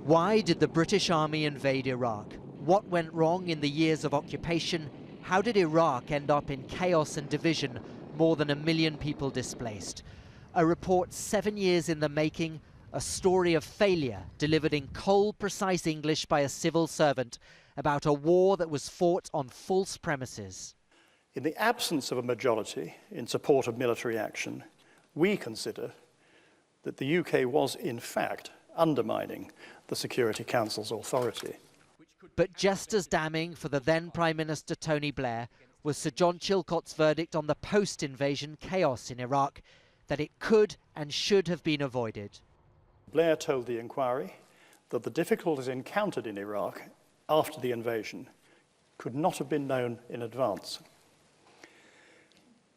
Why did the British Army invade Iraq? What went wrong in the years of occupation? How did Iraq end up in chaos and division, more than 1 million people displaced? A report 7 years in the making, a story of failure delivered in cold, precise English by a civil servant about a war that was fought on false premises. In the absence of a majority in support of military action, we consider that the UK was, in fact, undermining the Security Council's authority. But just as damning for the then Prime Minister Tony Blair was Sir John Chilcot's verdict on the post-invasion chaos in Iraq, that it could and should have been avoided. Blair told the inquiry that the difficulties encountered in Iraq after the invasion could not have been known in advance.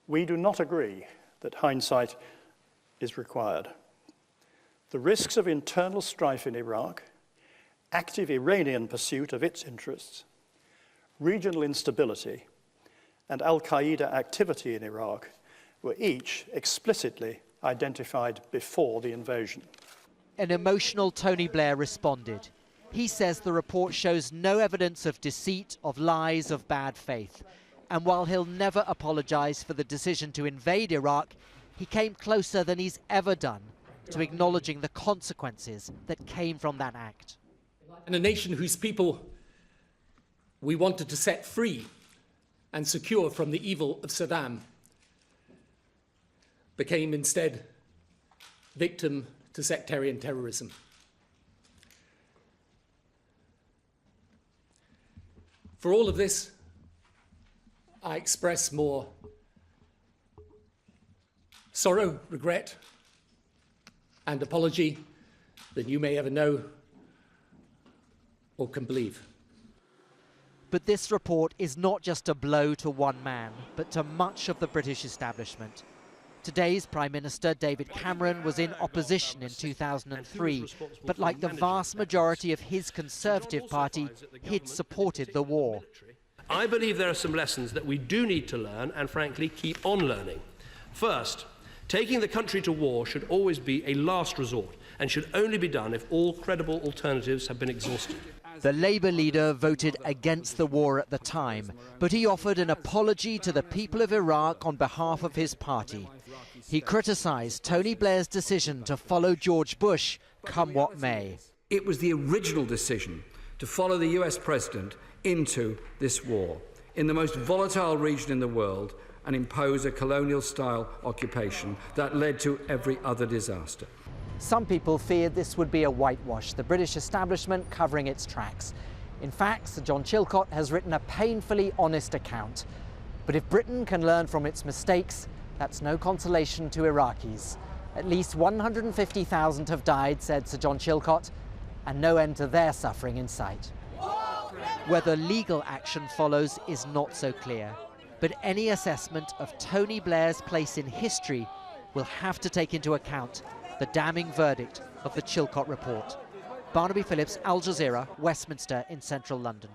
We do not agree that hindsight is required. The risks of internal strife in Iraq, active Iranian pursuit of its interests, regional instability, and al-Qaeda activity in Iraq were each explicitly identified before the invasion. An emotional Tony Blair responded. He says the report shows no evidence of deceit, of lies, of bad faith. And while he'll never apologise for the decision to invade Iraq, he came closer than he's ever done to acknowledging the consequences that came from that act. And a nation whose people we wanted to set free and secure from the evil of Saddam became instead victim to sectarian terrorism. For all of this, I express more sorrow, regret, and apology than you may ever know or can believe. But this report is not just a blow to one man, but to much of the British establishment. Today's Prime Minister, David Cameron, was in opposition in 2003, but like the vast majority of his Conservative Party, he'd supported the war. I believe there are some lessons that we do need to learn and, frankly, keep on learning. First, taking the country to war should always be a last resort and should only be done if all credible alternatives have been exhausted. The Labour leader voted against the war at the time, but he offered an apology to the people of Iraq on behalf of his party. He criticised Tony Blair's decision to follow George Bush, come what may. It was the original decision to follow the US president into this war, in the most volatile region in the world, and impose a colonial-style occupation that led to every other disaster. Some people feared this would be a whitewash, the British establishment covering its tracks. In fact, Sir John Chilcot has written a painfully honest account. But if Britain can learn from its mistakes, that's no consolation to Iraqis. At least 150,000 have died, said Sir John Chilcot, and no end to their suffering in sight. Whether legal action follows is not so clear, but any assessment of Tony Blair's place in history will have to take into account the damning verdict of the Chilcot report. Barnaby, Phillips, Al Jazeera, Westminster in central London.